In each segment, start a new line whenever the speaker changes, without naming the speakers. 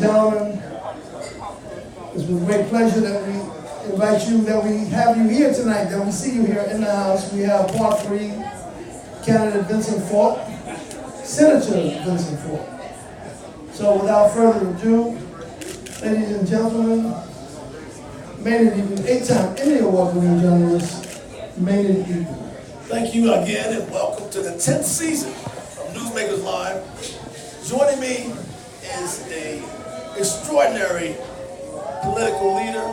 Gentlemen, it's with great pleasure that we invite you, that we have you here tonight, that we see you here in the house. We have Part 3, candidate Vincent Fort, Senator Vincent Fort. So without further ado, ladies and gentlemen, made it even 8-time Emmy Award-winning journalist, made it even.
Thank you again and welcome to the 10th season of Newsmakers Live. Joining me is an extraordinary political leader,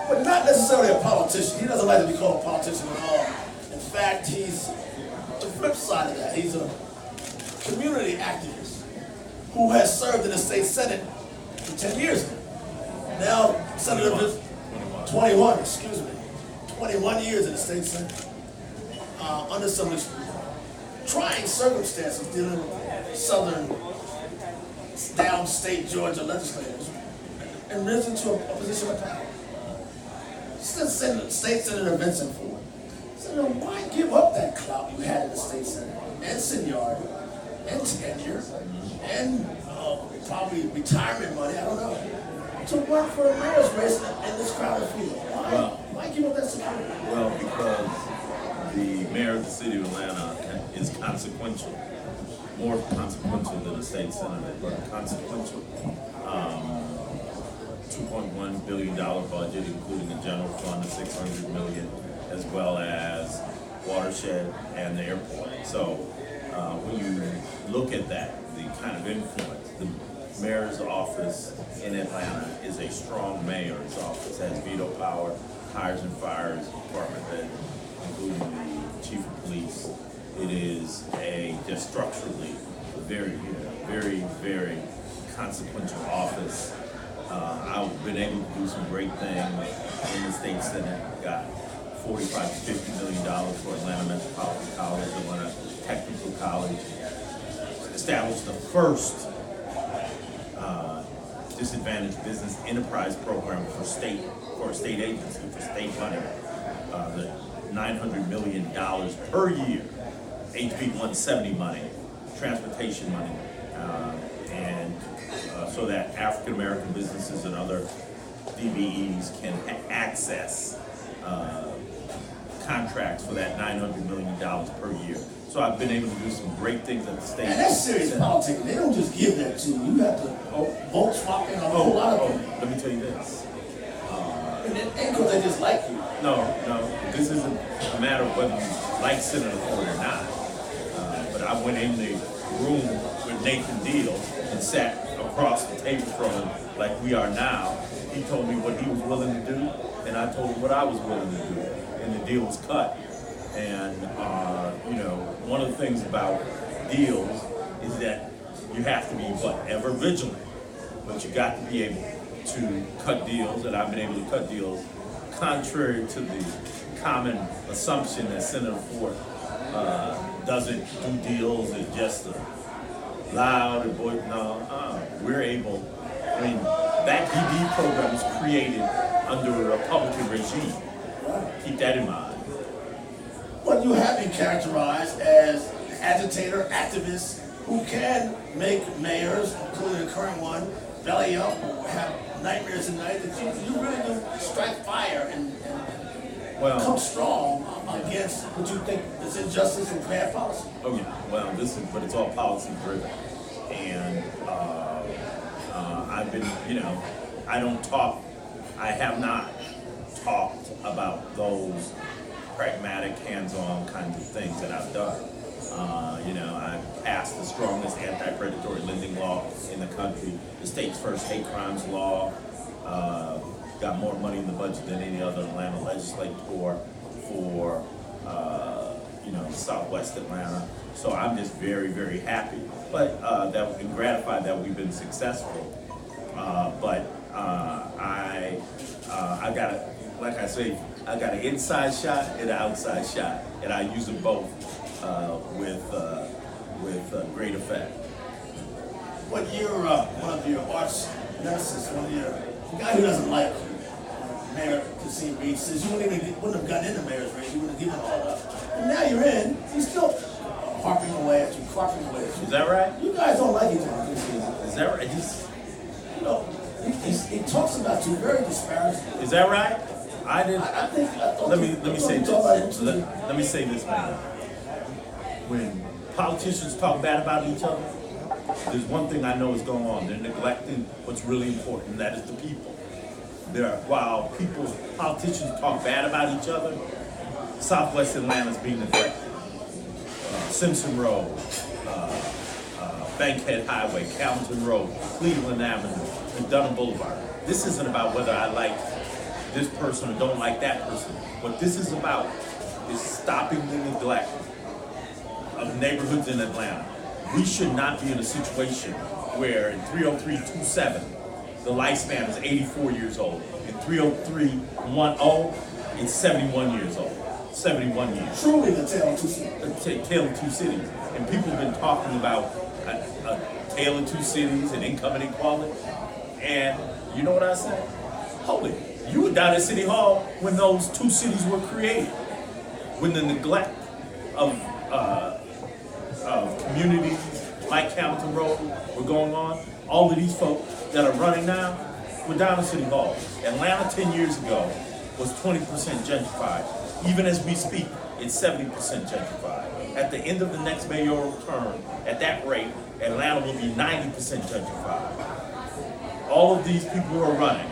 but not necessarily a politician. He doesn't like to be called a politician at all. In fact, he's the flip side of that. He's a community activist who has served in the state senate for 10 years now. Now, Senator 21 years in the state senate, under some trying circumstances dealing with southern, downstate Georgia legislators, and risen to a position of power. State Senator Vincent Fort said, why give up that clout you had in the state senate, and seniority, and tenure, and probably retirement money, I don't know, to work for a mayor's race in this crowded field? Why give up that security?
Well, because the mayor of the city of Atlanta is consequential, more consequential than a state senator, but consequential. $2.1 billion budget, including a general fund of $600 million, as well as watershed and the airport. So when you look at that, the kind of influence, the mayor's office in Atlanta is a strong mayor's office, has veto power, hires and fires department head, including the chief of police. It is just structurally very consequential office. I've been able to do some great things in the state senate. Got $45 to $50 million for Atlanta Metropolitan College, Atlanta Technical College. Established the first disadvantaged business enterprise program for a state agency, for state money. The $900 million per year, HB 170 money, transportation money, so that African American businesses and other DBEs can access contracts for that $900 million per year. So I've been able to do some great things at the state.
And that's serious politics. They don't just give that to you. You have to vote swap and a whole lot of them.
Let me tell you this.
And it ain't because they just like you.
No. This isn't a matter of whether you like Senator Ford or not. But I went in the room with Nathan Deal and sat across the table from him like we are now. He told me what he was willing to do, and I told him what I was willing to do, and the deal was cut. And one of the things about deals is that you have to be ever vigilant, but you got to be able to cut deals, and I've been able to cut deals contrary to the common assumption that Senator Fort doesn't do deals and just loud and voice. No, we're able. I mean, that ED program was created under a Republican regime. Keep that in mind.
But you have been characterized as an agitator, activist, who can make mayors, including the current one, belly up, have nightmares at night, that you really do strike fire and come strong against what you think is injustice and bad policy.
Oh yeah, well but it's all policy driven. And I've been, I have not talked about those pragmatic, hands-on kinds of things that I've done. I passed the strongest anti-predatory lending law in the country, the state's first hate crimes law, got more money in the budget than any other Atlanta legislator for Southwest Atlanta. So I'm just very happy, but and gratified that we've been successful. I got like I say, I got an inside shot and an outside shot, and I use them both with great effect.
But you're one of your arch nemesis, the guy who doesn't like you. Mayor Kasim Reed says you wouldn't have gotten in the mayor's race, you wouldn't have given all up. And now you're in, he's still harping away at you, carping away at you.
Is that right?
You guys don't like each other.
Is that right?
You know, It talks about you very disparagingly.
Is that right? I didn't.
I thought
Let me say this.
this.
Let me say this, man. When politicians talk bad about each other, there's one thing I know is going on. They're neglecting what's really important, and that is the people. While politicians talk bad about each other, Southwest Atlanta is being neglected. Simpson Road, Bankhead Highway, Calhoun Road, Cleveland Avenue, and Dunham Boulevard. This isn't about whether I like this person or don't like that person. What this is about is stopping the neglect of neighborhoods in Atlanta. We should not be in a situation where in 30327, the lifespan is 84 years old. In 30310, it's 71 years old. 71 years.
Truly the tale of two cities.
Tale of two cities. And people have been talking about a tale of two cities and income inequality. And you know what I said? Hold it. You were down at City Hall when those two cities were created. When the neglect of communities like Hamilton Road were going on, all of these folks that are running now were down at City Hall. Atlanta 10 years ago was 20% gentrified. Even as we speak, it's 70% gentrified. At the end of the next mayoral term, at that rate, Atlanta will be 90% gentrified. All of these people who are running,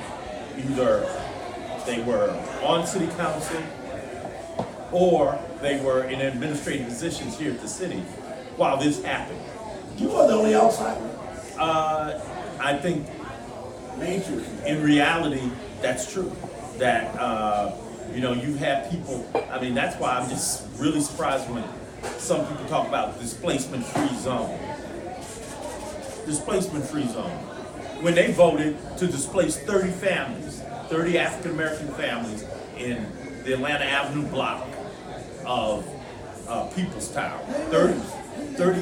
either they were on city council or they were in administrative positions here at the city while this happened.
You are the only outsider.
I think
Major.
in reality, that's true. That, you have people, I mean, that's why I'm just really surprised when some people talk about displacement-free zone. Displacement-free zone. When they voted to displace 30 families, 30 African-American families in the Atlanta Avenue block of People's Tower. 30,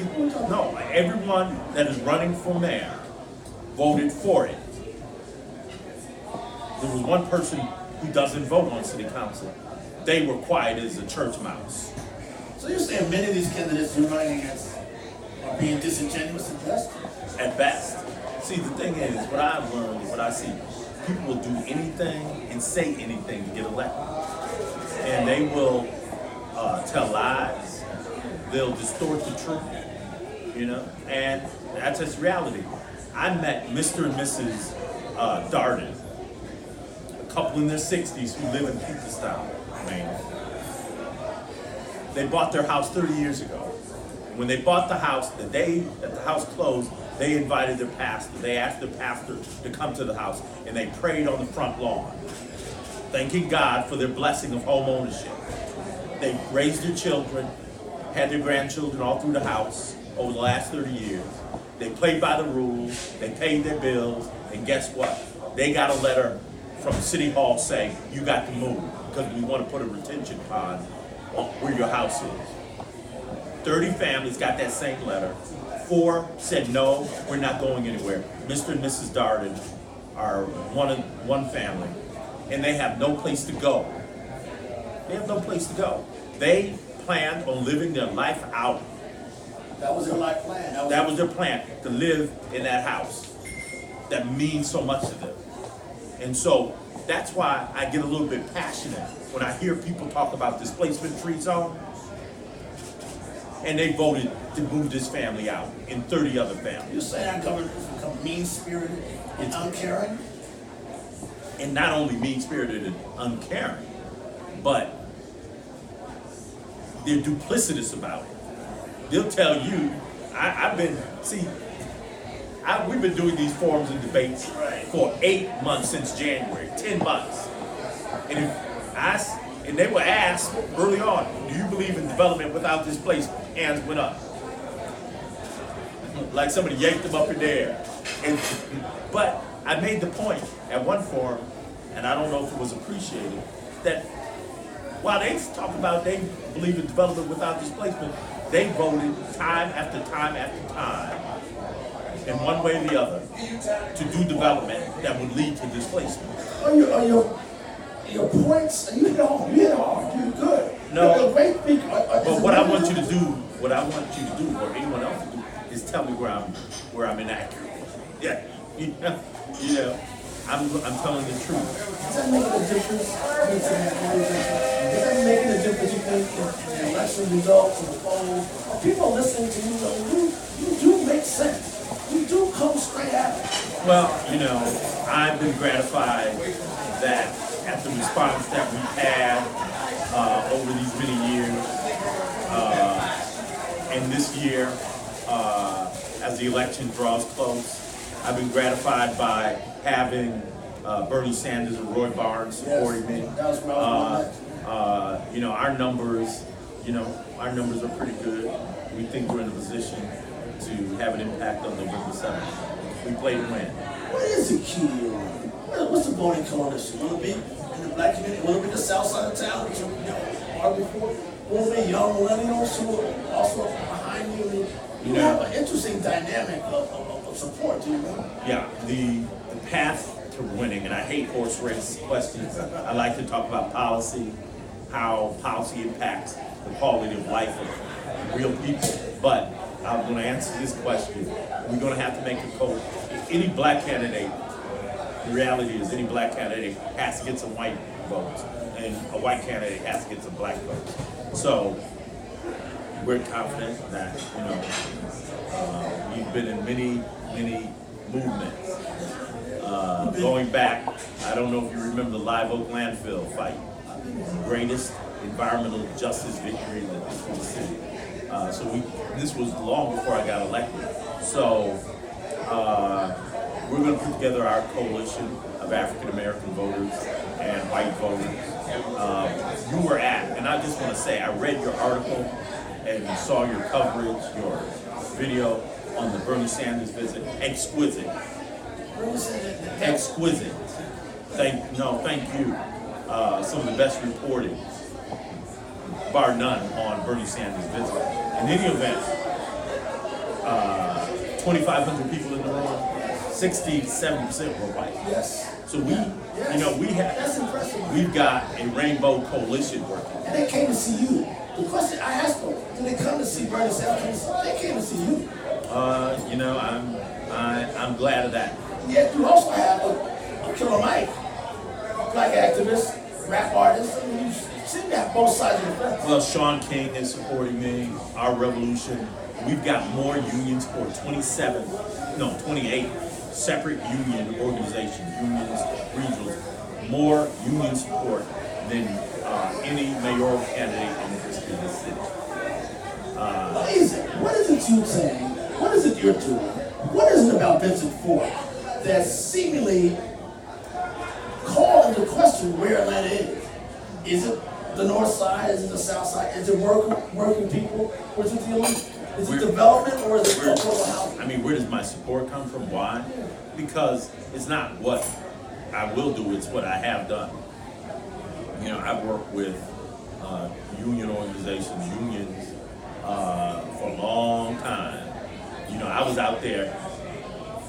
no, everyone that is running for mayor voted for it. There was one person who doesn't vote on city council. They were quiet as a church mouse.
So you're saying many of these candidates you're running against are being disingenuous at best?
At best. See, the thing is, what I've learned, what I see, people will do anything and say anything to get elected. And they will tell lies. They'll distort the truth, and that's just reality. I met Mr. and Mrs. Darden, a couple in their 60s who live in Peoplestown, Maine. They bought their house 30 years ago. When they bought the house, the day that the house closed, they invited their pastor. They asked their pastor to come to the house, and they prayed on the front lawn, thanking God for their blessing of home ownership. They raised their children, had their grandchildren all through the house over the last 30 years. They played by the rules, they paid their bills, and guess what? They got a letter from City Hall saying, you got to move because we want to put a retention pond where your house is. 30 families got that same letter. 4 said, no, we're not going anywhere. Mr. and Mrs. Darden are one family, and they have no place to go. They have no place to go. They planned on living their life out.
That was their life plan.
That was their plan, to live in that house. That means so much to them. And so that's why I get a little bit passionate when I hear people talk about displacement-free zone. And they voted to move this family out and 30 other families.
You're saying our government has become mean-spirited and uncaring?
And not only mean-spirited and uncaring, but they're duplicitous about it. They'll tell you, we've been doing these forums and debates for 8 months since January, 10 months. And they were asked early on, do you believe in development without displacement? Hands went up. Like somebody yanked them up in the air. But I made the point at one forum, and I don't know if it was appreciated, that while they talk about they believe in development without displacement, they voted time after time after time, in one way or the other, to do development that would lead to displacement.
Your points, you know, you're good.
No,
you're a great speaker.
But what I want you to do, or anyone else to do, is tell me where I'm inaccurate. Yeah, I'm telling the truth.
Is that making a difference? Is that making a difference, you think, in the election results and the polls? Are people listening to you? You do make sense. You do come straight at it.
Well, I've been gratified that at the response that we've had over these many years, and this year, as the election draws close, I've been gratified by having Bernie Sanders and Roy Barnes supporting me.
That was what I was going to
Our numbers are pretty good. We think we're in a position to have an impact on November 7th. We play to win.
What is the key to your run? What's the voting coalition? Will it be in the black community? Will it be the south side of town, which are before? Will it be young millennials who are also behind you? You have an interesting dynamic of support, do you know?
Yeah, the path to winning, and I hate horse race questions. I like to talk about policy, how policy impacts the quality of life of real people. But I'm going to answer this question. We're going to have to make a code. Any black candidate, the reality is any black candidate has to get some white votes, and a white candidate has to get some black votes. So we're confident that, we've been in many movements. Going back, I don't know if you remember the Live Oak landfill fight, the greatest environmental justice victory in the history of the city. This was long before I got elected. So we're going to put together our coalition of African American voters and white voters. You were at, and I just want to say, I read your article and saw your coverage, your video on the Bernie Sanders visit. Exquisite. Exquisite. Thank you. Some of the best reporting, bar none, on Bernie Sanders' visit. In any event, 2,500 people in the room, 60-70% were white.
Yes.
So
That's impressive.
we've got a rainbow coalition working.
And they came to see you. The question I asked them, did they come to see Bernie Sanders? They came to see you.
I'm glad of that.
Yet you also have a Killer Mike, black activist, rap artist. I mean, you seem to have both sides of the fence.
Well, Sean King is supporting me, our revolution. We've got more unions for 28 separate union organizations, unions, regionals, more union support than any mayoral candidate in the history of this city.
Amazing. What is it you're saying? What is it you're doing? What is it about Vincent Fort that seemingly called into question where Atlanta is? Is it the north side? Is it the south side? Is it working people? Or is it the elite? Is it development or is it affordable housing?
I mean, where does my support come from? Why? Because it's not what I will do, it's what I have done. I've worked with union organizations, unions, for a long time. I was out there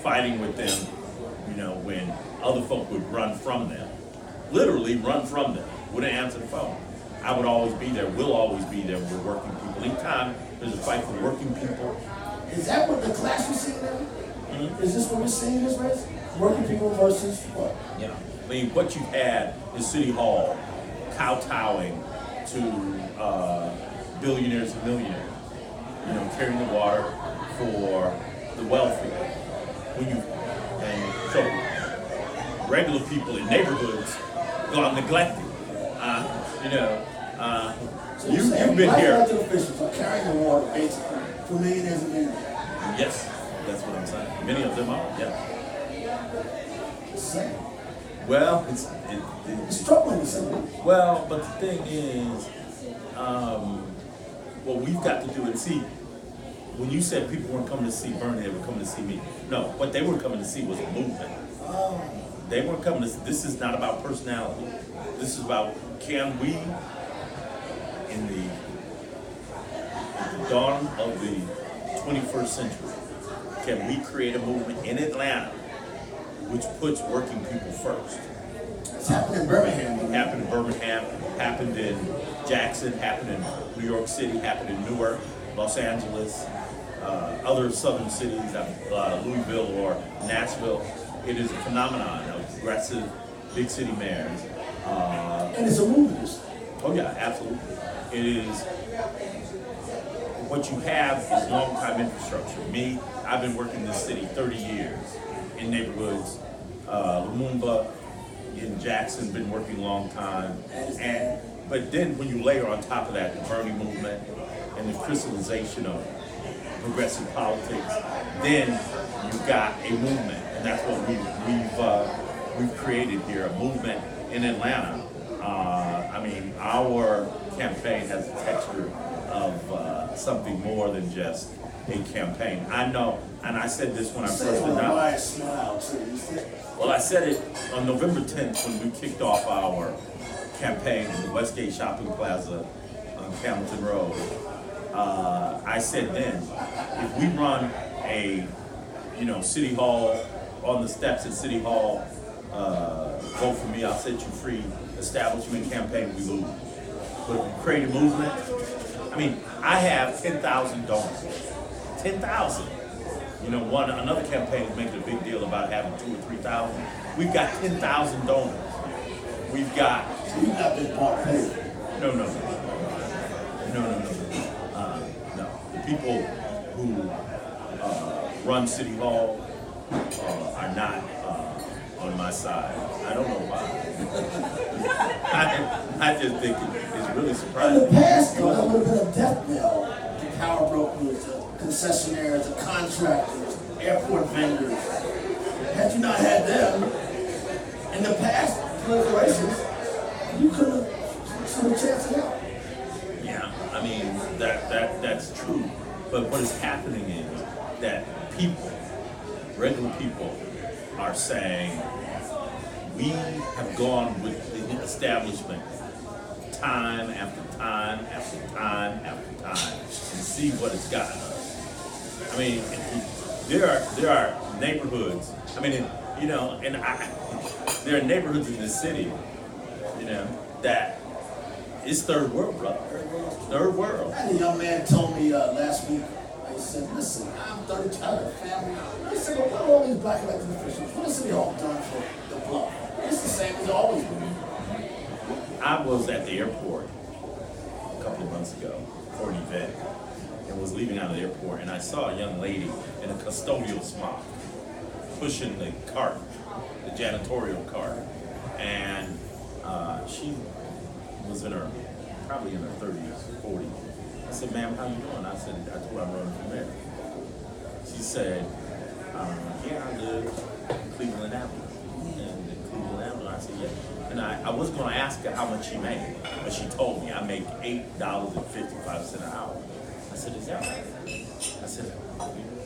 fighting with them, when other folk would run from them. Literally run from them. Wouldn't answer the phone. I would always be there, will always be there with working people. Anytime there's a fight for working people.
Is that what the clash we're seeing now? Mm-hmm. Is this what we're seeing in this race? Working people versus what?
Yeah. I mean, what you've had in City Hall, kowtowing to billionaires and millionaires, carrying the water for the wealthy. And so regular people in neighborhoods gone neglected.
So
you've been here.
Elected officials are carrying the water basically for millionaires and millionaires.
Yes, that's what I'm saying. Many of them are. Yeah.
Same.
Well,
It's troubling to say.
Well, but the thing is, what we've got to do, and see, when you said people weren't coming to see Bernie, they were coming to see me. No, what they were coming to see was a movement. They weren't coming to see, this is not about personality. This is about, can we, in the dawn of the 21st century, can we create a movement in Atlanta which puts working people first?
It's happened in Birmingham.
It happened in Birmingham, happened in Jackson, happened in New York City, happened in Newark, Los Angeles, other southern cities, Louisville or Nashville. It is a phenomenon of progressive big city mayors.
And it's a movement.
Oh yeah, absolutely. It is. What you have is long-time infrastructure. Me, I've been working in this city 30 years in neighborhoods. Lumumba in Jackson, been working a long time. But then when you layer on top of that the Bernie movement and the crystallization of progressive politics, then you've got a movement, and that's what we've created here, a movement in Atlanta. I mean, our campaign has the texture of something more than just a campaign. I know, and I said this when I first announced. Well, I said it on November 10th when we kicked off our campaign in the Westgate Shopping Plaza on Camden Road. I said then, if we run a, City Hall, on the steps at City Hall, vote for me, I'll set you free, establishment campaign, we lose. But if we create a movement, I mean, I have 10,000 donors. 10,000. Another campaign is making a big deal about having 2,000 or 3,000. We've got 10,000 donors. We've got.
You've not been part paid.
No. The people who run City Hall are not on my side. I don't know why. I just think it's really surprising.
In the past, though, that would have been a death knell. The power brokers, the concessionaires, the contractors, airport vendors. Had you not had them, in the past political races, you could have stood a chance of help.
Yeah, I mean, that's true. But what is happening is that people, regular people, are saying, we have gone with the establishment time after time after time after time and see what it's gotten us. I mean, there are neighborhoods. I mean, there are neighborhoods in this city, that it's third world, brother. Third world.
I had a young man told me last week. He said, "Listen, I'm 30, I have a family." I said, "Well, what are all these black elected officials? What has City Hall done for the bluff? It's the same as always been."
I was at the airport a couple of months ago for an event and was leaving out of the airport, and I saw a young lady in a custodial smock pushing the cart, the janitorial cart, and she was probably in her 30s, 40s. I said, "Ma'am, how you doing?" I said, "I told her I'm running for mayor." She said, "Yeah, I live in Cleveland Avenue." And in Cleveland Avenue, I said, "Yeah." And I was going to ask her how much she made, but she told me I make $8.55 an hour. I said, "Is that right?" I said,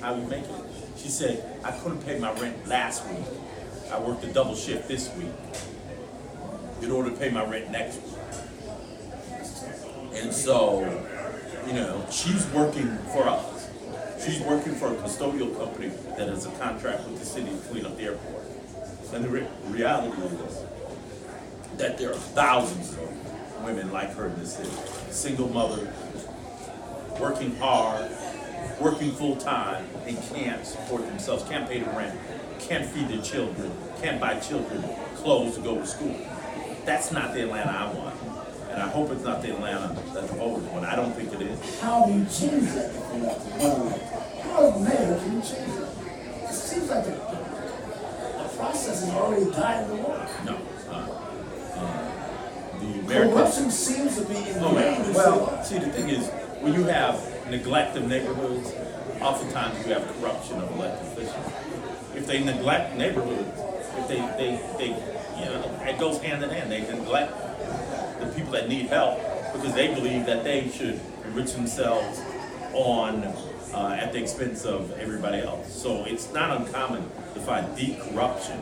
"How you make it?" She said, "I couldn't pay my rent last week. I worked a double shift this week in order to pay my rent next week." And so, she's working for us. She's working for a custodial company that has a contract with the city to clean up the airport. And the reality is that there are thousands of women like her in this city. Single mothers, working hard, working full time, and can't support themselves, can't pay the rent, can't feed their children, can't buy children clothes to go to school. That's not the Atlanta I want. And I hope it's not the Atlanta that the voters want. I don't think it is.
How do you change that if you're not one? How as mayor can you change that? It seems like the process has already died in the water.
No. The American
Corruption seems to be ingrained in
well, see, the thing is, when you have neglect of neighborhoods, oftentimes you have corruption of elected officials. If they neglect neighborhoods, if they it goes hand in hand. They neglect the people that need help because they believe that they should enrich themselves at the expense of everybody else. So it's not uncommon to find deep corruption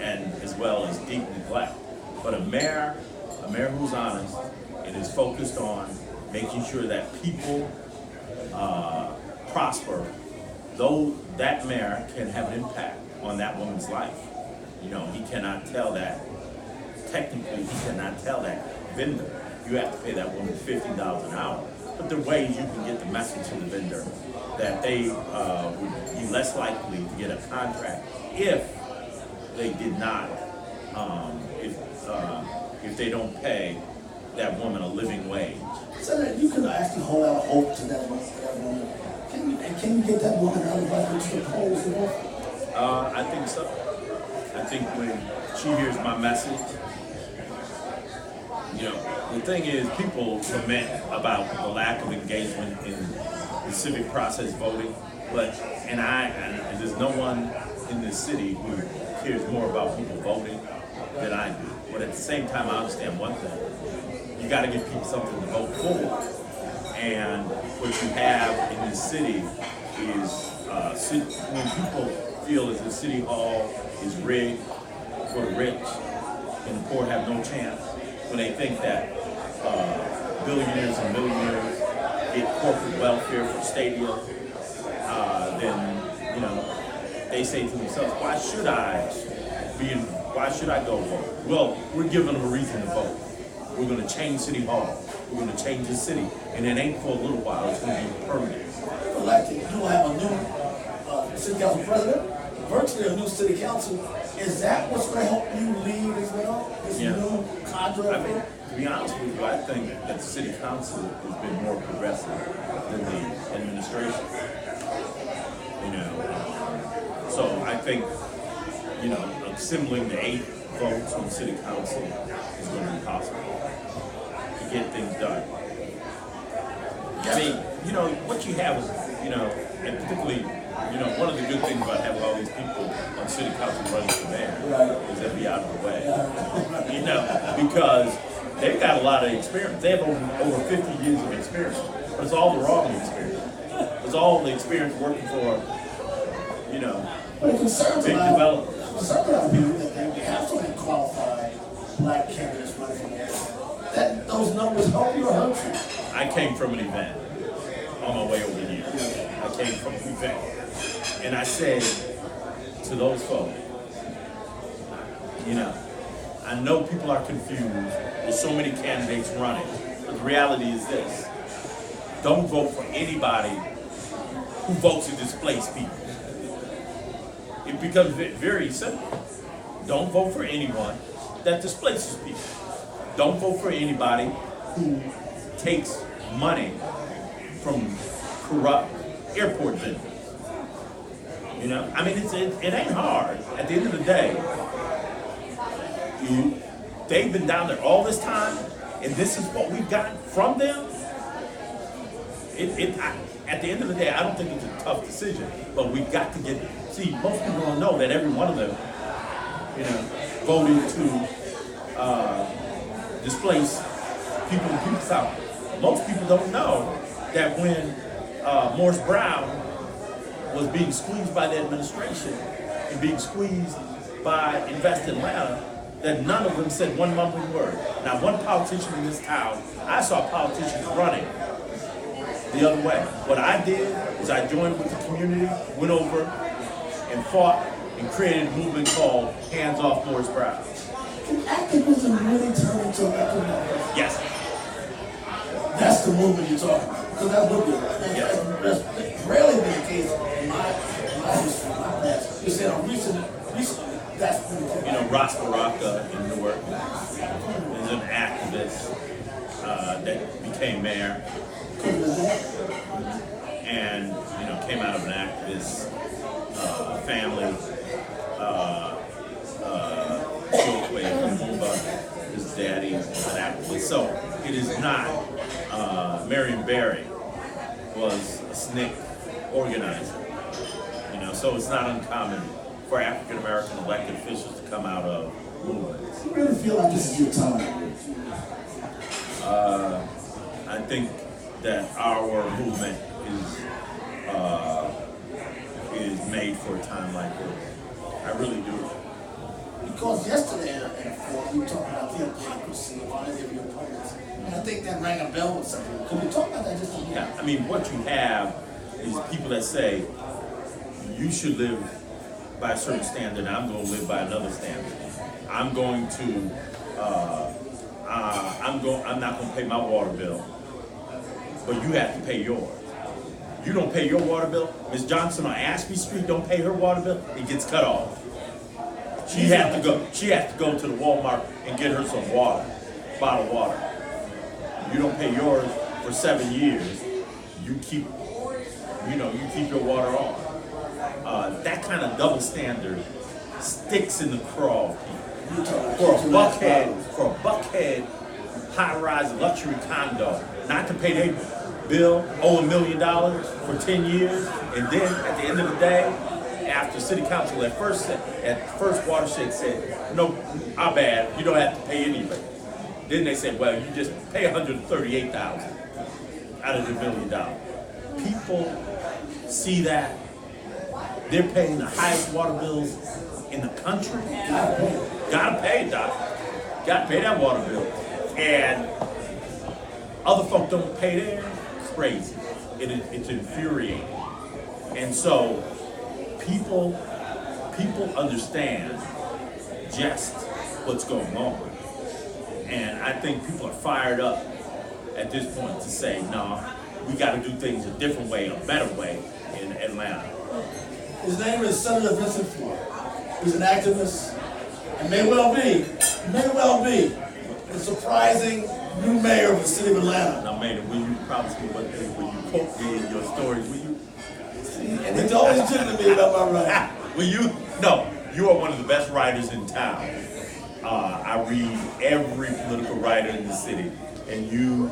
and as well as deep neglect. But a mayor who's honest and is focused on making sure that people prosper, though that mayor can have an impact on that woman's life. He cannot tell that. Technically, he cannot tell that vendor, you have to pay that woman $50 an hour. But there are ways you can get the message to the vendor that they would be less likely to get a contract if they did not if they don't pay that woman a living wage.
Senator, you can actually hold out hope to that woman. Can you get that woman out of the polls?
I think so. I think when she hears my message, the thing is, people lament about the lack of engagement in the civic process voting, and there's no one in this city who cares more about people voting than I do. But at the same time, I understand one thing: you got to give people something to vote for. And what you have in this city is when people feel as if City Hall is rigged for the rich and the poor have no chance, when they think that billionaires and millionaires get corporate welfare from stadiums, then they say to themselves, why should I go vote? Well, we're giving them a reason to vote. We're going to change City Hall. We're going to change the city, and it ain't for a little while. It's going to be permanent.
Elected, you will have a new city council president, virtually a new city council. Is that what's going to help you lead as well? This new cadre?
To be honest with you, I think that the city council has been more progressive than the administration. So I think, assembling the 8 votes on city council is going to be possible to get things done. I mean, what you have is, and particularly, one of the good things about having all these people on city council running for mayor is they'll be out of the way. Because they've got a lot of experience. They have over 50 years of experience, but it's all the wrong experience. It's all the experience working for,
but it concerns
big developers.
Concerns about people that they have so many qualified black candidates running for mayor. That those numbers help you or hurt you?
I came from an event on my way over here. I came from an event, and I said to those folks, I know people are confused with so many candidates running, but the reality is this: don't vote for anybody who votes to displace people. It becomes very simple. Don't vote for anyone that displaces people. Don't vote for anybody who takes money from corrupt airport vendors. It ain't hard. At the end of the day, they've been down there all this time, and this is what we've gotten from them. At the end of the day, I don't think it's a tough decision, but we've got to get. See, most people don't know that every one of them, voted to displace people in Puget Sound. Most people don't know that when Morris Brown was being squeezed by the administration and being squeezed by Invest Atlanta, that none of them said one mumbling word. Not one politician in this town. I saw politicians running the other way. What I did is I joined with the community, went over and fought and created a movement called Hands Off Morris Brown.
Can activism really turn into electoral manifesto?
Yes.
That's the movement you're talking about. Because that would be that's rarely been the case in my history, my past. You said recently that's been the case.
Ross Baraka in Newark is an activist that became mayor. And came out of an activist family. His daddy was an activist. So it is not. Marion Barry was a SNCC organizer. So it's not uncommon for African American elected officials to come out of movements.
You really feel like this is your time?
I think that our movement is made for a time like this. I really do.
Because yesterday in a forum, we talked about the hypocrisy of any of your opponents. And I think that rang a bell with some people. Can we talk about that just a little bit?
Yeah, what you have is people that say, you should live by a certain standard, and I'm going to live by another standard. I'm not going to pay my water bill, but you have to pay yours. You don't pay your water bill, Ms. Johnson on Ashby Street don't pay her water bill, it gets cut off. She had to go. She had to go to the Walmart and get her some water, bottled water. You don't pay yours for 7 years. You keep your water on. That kind of double standard sticks in the craw of people. For a buckhead, high-rise luxury condo, not to pay their bill, owe $1 million for 10 years, and then at the end of the day, after City Council at first watershed said, no, our bad, you don't have to pay anything. Then they said, well, you just pay $138,000 out of the $1 million. People see that. They're paying the highest water bills in the country. Gotta pay, Doc. Gotta pay that water bill. And other folk don't pay theirs. Crazy. It's infuriating. And so people understand just what's going on. And I think people are fired up at this point to say, no, we got to do things a different way, a better way in Atlanta.
His name is Senator Vincent Fort. He's an activist and may well be the surprising new mayor of the city of Atlanta.
Now, Mayor, will you promise me one thing? Will you quote me in your stories? Will you?
And he's always talking to me about my writing.
Will you? No, you are one of the best writers in town. I read every political writer in the city, and you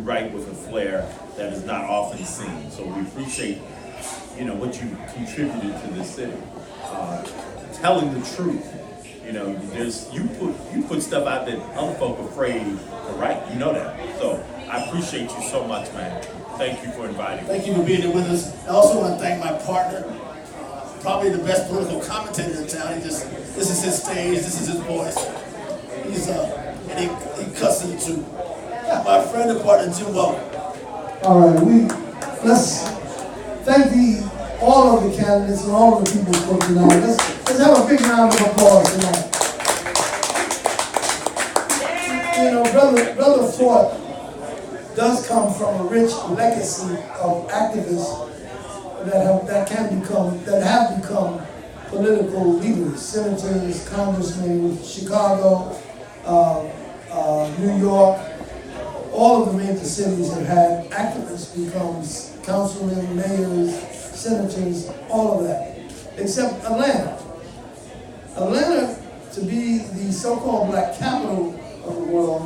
write with a flair that is not often seen. So we appreciate, what you contributed to this city. Telling the truth. You put stuff out that other folk are afraid to write. You know that. So I appreciate you so much, man. Thank you for inviting me.
Thank you for being here with us. I also want to thank my partner, probably the best political commentator in town. This is his stage, this is his voice. And he cuts to the truth. My friend and partner, Jim Welker.
All right, let's thank all of the candidates and all of the people who spoke tonight. Let's have a big round of applause tonight. Brother Fort does come from a rich legacy of activists that have become political leaders, senators, congressmen in Chicago, New York. All of the major cities have had activists become councilmen, mayors, senators, all of that, except Atlanta. Atlanta, to be the so-called black capital of the world,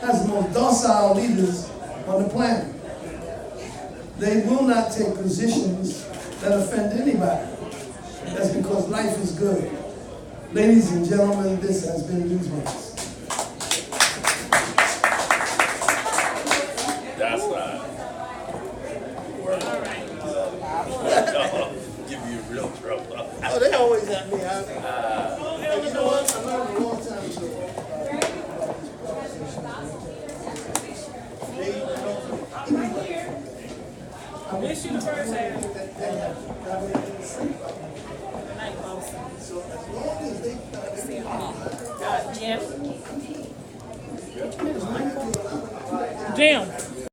has the most docile leaders on the planet. They will not take positions that offend anybody. That's because life is good. Ladies and gentlemen, this has been Newsmakers.
That's right. Give you real trouble.
Oh, they always have me. You know what? I learned a long time ago.
Miss you the first half. Jim.